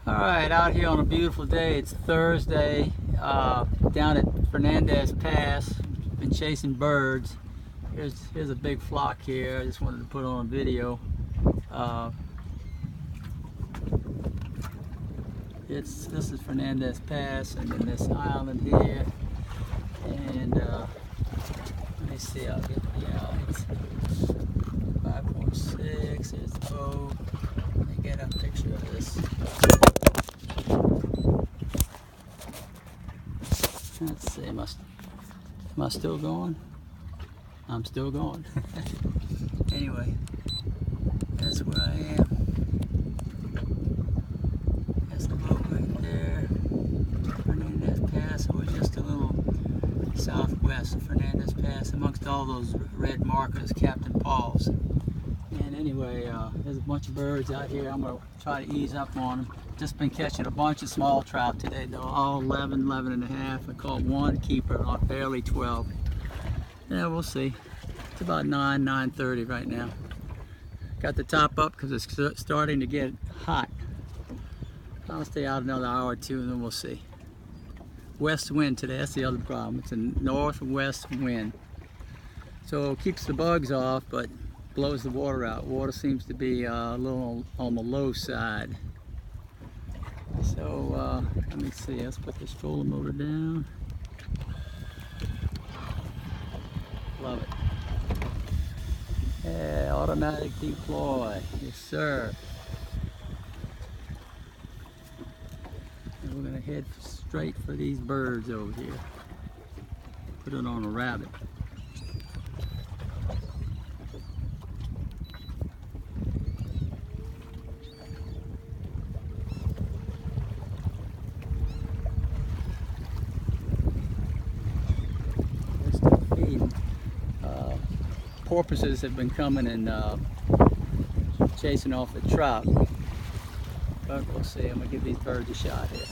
Alright, out here on a beautiful day. It's Thursday, down at Fernandez Pass. Been chasing birds. Here's a big flock here. I just wanted to put on a video. This is Fernandez Pass, and then this island here. And let me see, I'll get it's 5.6. Here's the boat. Let me get a picture of this. Let's see, am I still going? I'm still going. Anyway, that's where I am. That's the boat right there. Fernandez Pass. We're just a little southwest of Fernandez Pass, amongst all those red markers, Captain Paul's. And anyway, there's a bunch of birds out here. I'm going to try to ease up on them. Just been catching a bunch of small trout today, though, all 11 and a half. I caught one keeper, barely 12. Yeah, we'll see. It's about 9:30 right now. Got the top up because it's starting to get hot. I'll stay out another hour or two and then we'll see. West wind today, that's the other problem. It's a northwest wind. So it keeps the bugs off, but blows the water out. Water seems to be a little on the low side. So let me see, let's put the stroller motor down. Love it. Yeah, automatic deploy. Yes, sir. And we're gonna head straight for these birds over here. Put it on a rabbit. Porpoises have been coming and chasing off the trout, but we'll see. I'm gonna give these birds a shot here.